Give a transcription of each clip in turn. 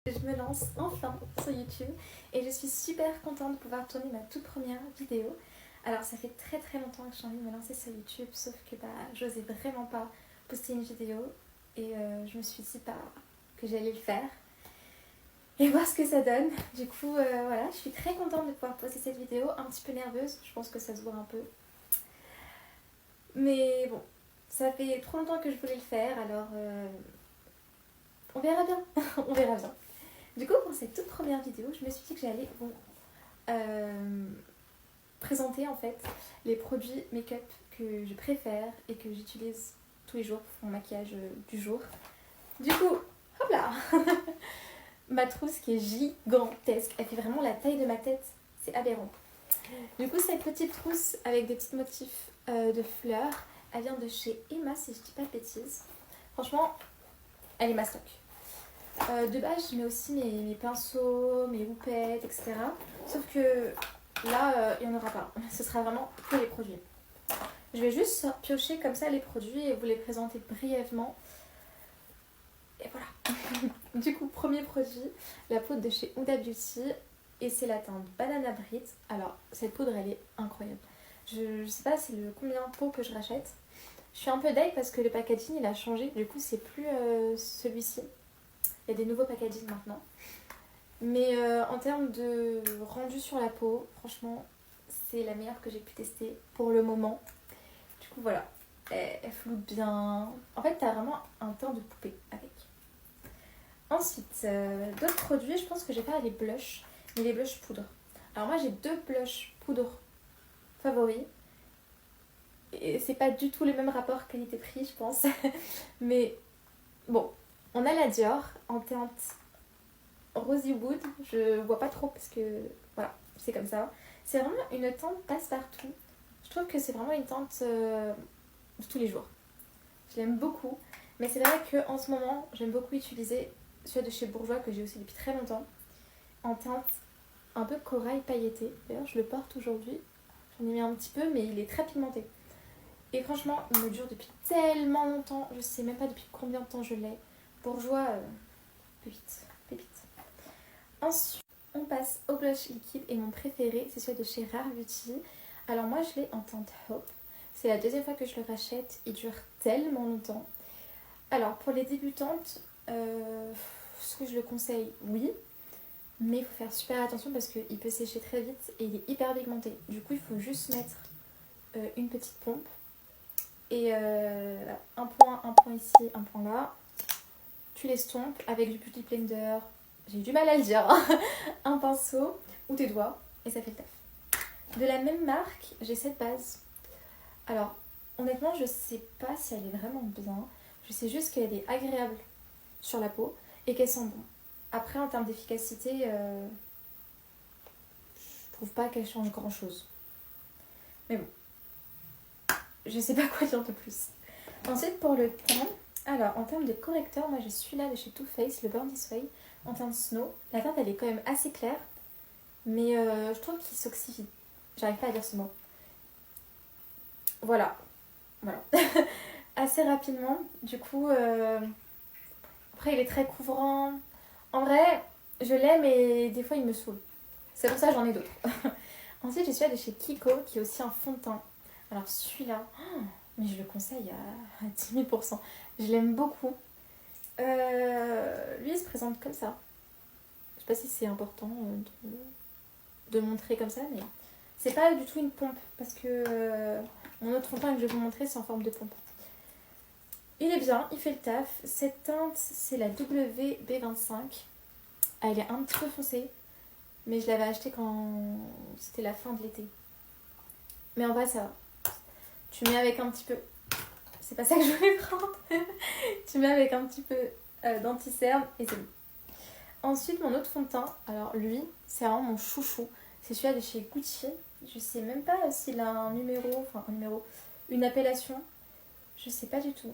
Je me lance enfin sur YouTube et je suis super contente de pouvoir tourner ma toute première vidéo. Alors ça fait très longtemps que j'ai envie de me lancer sur YouTube, sauf que j'osais vraiment pas poster une vidéo et je me suis dit que j'allais le faire et voir ce que ça donne. Du coup voilà, je suis très contente de pouvoir poster cette vidéo, un petit peu nerveuse, je pense que ça se voit un peu. Mais bon, ça fait trop longtemps que je voulais le faire, alors on verra bien, on verra bien. Du coup, pour cette toute première vidéo, je me suis dit que j'allais vous présenter en fait les produits make-up que je préfère et que j'utilise tous les jours pour mon maquillage du jour. Du coup, hop là ma trousse qui est gigantesque, elle fait vraiment la taille de ma tête, c'est aberrant. Du coup, cette petite trousse avec des petits motifs de fleurs, elle vient de chez Emma si je dis pas de bêtises. Franchement, elle est ma stock. De base, je mets aussi mes pinceaux, mes houpettes, etc. Sauf que là, il n'y en aura pas. Ce sera vraiment que les produits. Je vais juste piocher comme ça les produits et vous les présenter brièvement. Et voilà. Du coup, premier produit, la poudre de chez Huda Beauty. Et c'est la teinte Banana Brit. Alors, cette poudre, elle est incroyable. Je sais pas c'est le combien de pot que je rachète. Je suis un peu deg parce que le packaging, il a changé. Du coup, c'est plus celui-ci. Il y a des nouveaux packaging maintenant. Mais en termes de rendu sur la peau, franchement, c'est la meilleure que j'ai pu tester pour le moment. Du coup, voilà. Elle floute bien. En fait, t'as vraiment un teint de poupée avec. Ensuite, d'autres produits, je pense que je vais faire les blushs. Mais les blushs poudre. Alors moi, j'ai 2 blushs poudre favoris. Et c'est pas du tout le même rapport qualité-prix, je pense. Mais bon, on a la Dior en teinte Rosy Wood, je vois pas trop parce que voilà, c'est comme ça. C'est vraiment une teinte passe-partout. Je trouve que c'est vraiment une teinte de tous les jours. Je l'aime beaucoup, mais c'est vrai qu'en ce moment, j'aime beaucoup utiliser celui de chez Bourjois que j'ai aussi depuis très longtemps, en teinte un peu corail pailleté. D'ailleurs, je le porte aujourd'hui. J'en ai mis un petit peu, mais il est très pigmenté. Et franchement, il me dure depuis tellement longtemps. Je sais même pas depuis combien de temps je l'ai. Bourjois, pépite, pépite. Ensuite, on passe au blush liquide et mon préféré, c'est celui de chez Rare Beauty. Alors moi, je l'ai en teinte Hope. C'est la deuxième fois que je le rachète. Il dure tellement longtemps. Alors, pour les débutantes, est-ce que je le conseille? Oui. Mais il faut faire super attention parce qu'il peut sécher très vite et il est hyper pigmenté. Du coup, il faut juste mettre une petite pompe. Et un point ici, un point là. Tu l'estompes avec du Beauty Blender. J'ai du mal à le dire. Un pinceau ou tes doigts et ça fait le taf. De la même marque, j'ai cette base. Alors, honnêtement, je sais pas si elle est vraiment bien. Je sais juste qu'elle est agréable sur la peau et qu'elle sent bon. Après, en termes d'efficacité, je trouve pas qu'elle change grand chose. Mais bon, je sais pas quoi dire de plus. Ensuite, pour le teint, alors en termes de correcteur, moi j'ai celui-là de chez Too Faced, le Burn This Way, en teinte Snow. La teinte elle est quand même assez claire, mais je trouve qu'il s'oxydie. J'arrive pas à dire ce mot. Voilà. Assez rapidement. Du coup, après il est très couvrant. En vrai, je l'aime et des fois il me saoule. C'est pour ça que j'en ai d'autres. Ensuite, j'ai celui-là de chez Kiko qui est aussi un fond de teint. Alors celui-là, mais je le conseille à 10 000%. Je l'aime beaucoup. Lui, il se présente comme ça. Je sais pas si c'est important de montrer comme ça, mais c'est pas du tout une pompe parce que mon autre fond de teint que je vais vous montrer, c'est en forme de pompe. Il est bien, il fait le taf. Cette teinte, c'est la WB25. Elle est un petit peu foncée, mais je l'avais achetée quand c'était la fin de l'été. Mais en vrai, ça va. Tu mets avec un petit peu... C'est pas ça que je voulais prendre. Tu mets avec un petit peu d'anti-cerne et c'est bon. Ensuite, mon autre fond de teint, alors lui, c'est vraiment mon chouchou. C'est celui-là de chez Gucci. Je sais même pas s'il a un numéro, une appellation. Je sais pas du tout.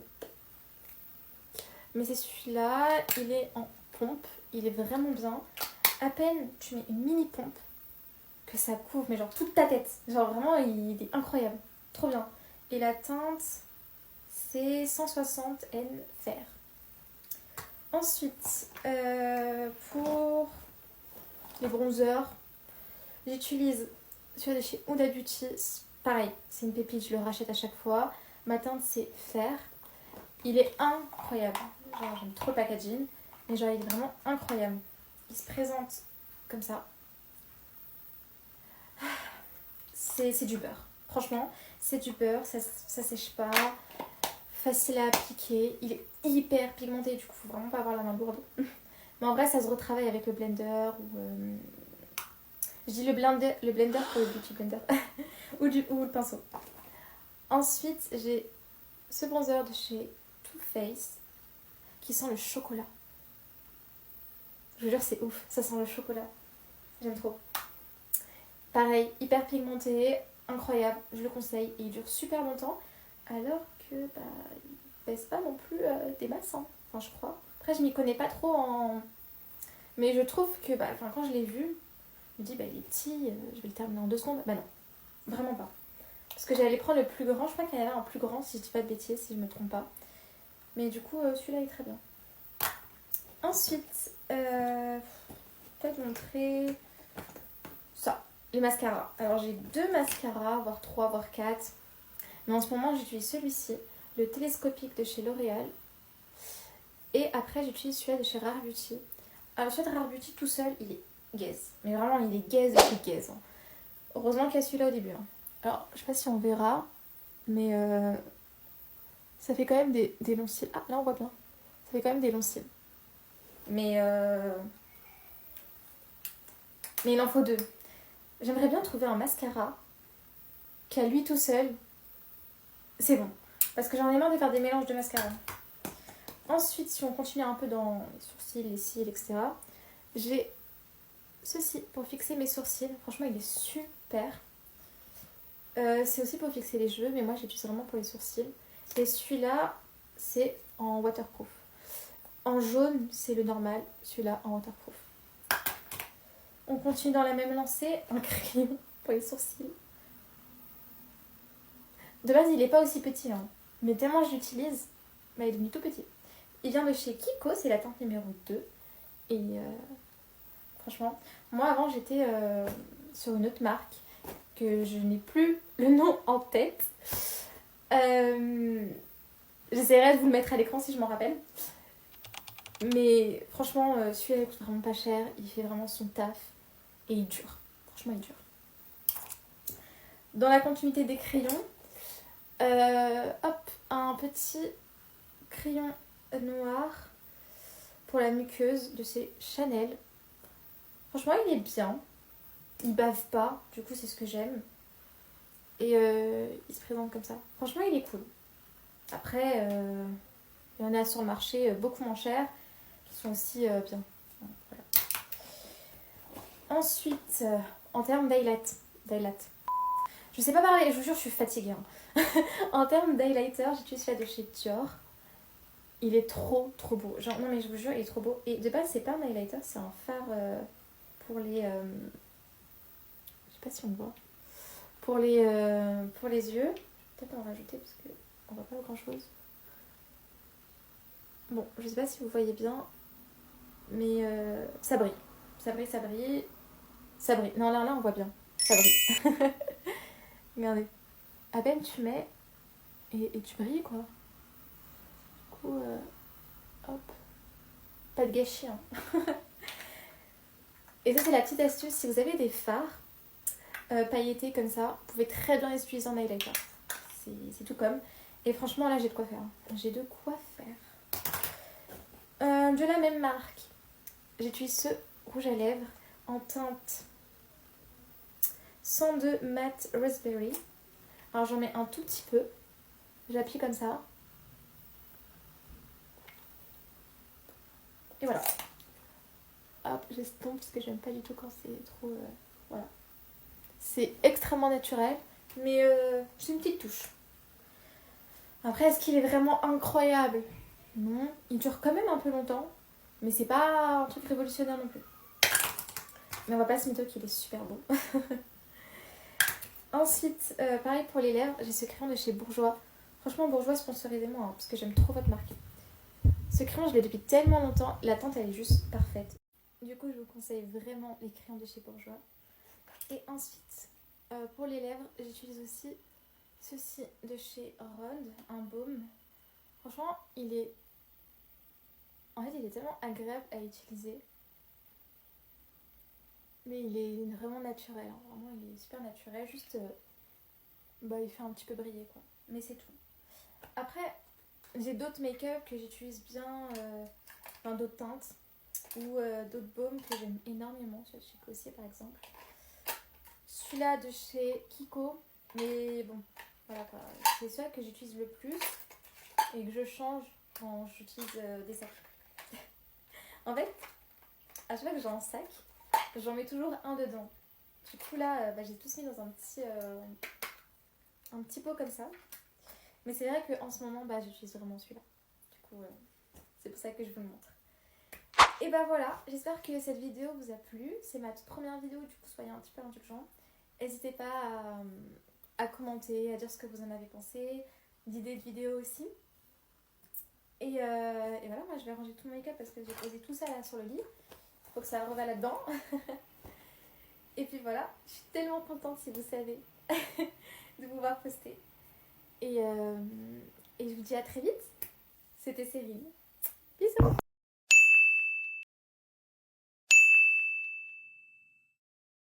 Mais c'est celui-là, il est en pompe, il est vraiment bien. À peine tu mets une mini pompe, que ça couvre, mais genre toute ta tête. Genre vraiment, il est incroyable. Trop bien. Et la teinte, c'est 160 N fer. Ensuite, pour les bronzers, j'utilise celui de chez Huda Beauty. Pareil, c'est une pépite, je le rachète à chaque fois. Ma teinte, c'est Fer. Il est incroyable. Genre, j'aime trop le packaging. Mais genre, il est vraiment incroyable. Il se présente comme ça. C'est du beurre. Franchement, c'est du beurre. Ça sèche pas. Facile à appliquer. Il est hyper pigmenté. Du coup, faut vraiment pas avoir la main lourde. Mais en vrai, ça se retravaille avec le blender. Je dis le blender pour le beauty blender. ou le pinceau. Ensuite, j'ai ce bronzer de chez Too Faced qui sent le chocolat. Je vous jure, c'est ouf, ça sent le chocolat. J'aime trop. Pareil, hyper pigmenté, incroyable, je le conseille. Et il dure super longtemps, alors que il pèse pas non plus des masses, hein. Enfin, je crois. Après, je m'y connais pas trop en... Mais je trouve que quand je l'ai vu, je me dis, il est petit, je vais le terminer en 2 secondes. Bah non, vraiment pas. Parce que j'allais prendre le plus grand, je crois qu'il y en avait un plus grand, si je dis pas de bêtises, si je me trompe pas. Mais du coup, celui-là est très bien. Ensuite, peut-être montrer ça, les mascaras. Alors j'ai 2 mascaras, voire 3, voire 4. Mais en ce moment, j'utilise celui-ci, le télescopique de chez L'Oréal. Et après, j'utilise celui-là de chez Rare Beauty. Alors celui de Rare Beauty tout seul, il est gaze. Mais vraiment, il est gaze et plus gaze. Heureusement qu'il y a celui-là au début. Alors, je sais pas si on verra, mais ça fait quand même des longs cils. Ah, là on voit bien. Ça fait quand même des longs cils. Mais il en faut 2. J'aimerais bien trouver un mascara qui, à lui tout seul, c'est bon. Parce que j'en ai marre de faire des mélanges de mascara. Ensuite, si on continue un peu dans les sourcils, les cils, etc., j'ai ceci pour fixer mes sourcils. Franchement, il est super. C'est aussi pour fixer les cheveux, mais moi j'utilise vraiment pour les sourcils. Et celui-là, c'est en waterproof. En jaune, c'est le normal. Celui-là, en waterproof. On continue dans la même lancée. Un crayon pour les sourcils. De base, il n'est pas aussi petit, hein. Mais tellement je l'utilise, il est devenu tout petit. Il vient de chez Kiko, c'est la teinte numéro 2. Et franchement, moi avant, j'étais sur une autre marque que je n'ai plus le nom en tête. J'essaierai de vous le mettre à l'écran si je m'en rappelle. Mais franchement, celui-là coûte vraiment pas cher. Il fait vraiment son taf. Et il dure. Franchement, il dure. Dans la continuité des crayons, un petit crayon noir pour la muqueuse de chez Chanel. Franchement, il est bien. Il bave pas. Du coup, c'est ce que j'aime. Et il se présente comme ça. Franchement, il est cool. Après, il y en a sur le marché beaucoup moins chers qui sont aussi bien. Voilà. Ensuite, en termes d'highlight. Je sais pas parler, je vous jure, je suis fatiguée. Hein. En termes d'highlighter, j'utilise celui de chez Dior. Il est trop beau. Genre, non, mais je vous jure, il est trop beau. Et de base, c'est pas un highlighter, c'est un fard pour les. Je sais pas si on voit. Pour les yeux. Peut-être en rajouter parce qu'on voit pas grand chose. Bon, je sais pas si vous voyez bien. Mais ça brille. Ça brille. Non, là, on voit bien. Ça brille. Regardez. À peine tu mets et tu brilles, quoi. Du coup, hop. Pas de gâchis, hein. Et ça, c'est la petite astuce. Si vous avez des fards pailletés comme ça, vous pouvez très bien les utiliser en highlighter. C'est tout comme. Et franchement, là, j'ai de quoi faire. J'ai de quoi faire. De la même marque, j'utilise ce rouge à lèvres en teinte 102 Matte Raspberry. Alors j'en mets un tout petit peu. J'appuie comme ça. Et voilà. Hop, j'estompe parce que j'aime pas du tout quand c'est trop... voilà. C'est extrêmement naturel, mais c'est une petite touche. Après, est-ce qu'il est vraiment incroyable? Non. Il dure quand même un peu longtemps, mais c'est pas un truc révolutionnaire non plus. Mais on va pas se mytho qu'il est super beau. Ensuite, pareil pour les lèvres, j'ai ce crayon de chez Bourjois. Franchement, Bourjois, sponsorisez-moi, hein, parce que j'aime trop votre marque. Ce crayon, je l'ai depuis tellement longtemps. La teinte, elle est juste parfaite. Du coup, je vous conseille vraiment les crayons de chez Bourjois. Et ensuite, pour les lèvres, j'utilise aussi ceci de chez Rhode, un baume. Franchement, il est tellement agréable à utiliser. Mais il est vraiment naturel, hein. Vraiment il est super naturel, juste il fait un petit peu briller quoi. Mais c'est tout. Après, j'ai d'autres make-up que j'utilise bien, d'autres teintes ou d'autres baumes que j'aime énormément, chez Cossier par exemple. Celui-là de chez Kiko, mais bon, voilà quoi. C'est celui que j'utilise le plus et que je change quand j'utilise des sacs. En fait, à chaque fois que j'ai un sac, j'en mets toujours un dedans. Du coup là, j'ai tous mis dans un petit pot comme ça. Mais c'est vrai qu'en ce moment, j'utilise vraiment celui-là. Du coup, c'est pour ça que je vous le montre. Et voilà, j'espère que cette vidéo vous a plu. C'est ma toute première vidéo, du coup soyez un petit peu indulgents. N'hésitez pas à commenter, à dire ce que vous en avez pensé, d'idées de vidéos aussi. Et voilà, moi je vais ranger tout mon make-up parce que j'ai posé tout ça là sur le lit. Faut que ça reva là-dedans. Et puis voilà, je suis tellement contente si vous savez de pouvoir poster. Et je vous dis à très vite. C'était Céline. Bisous.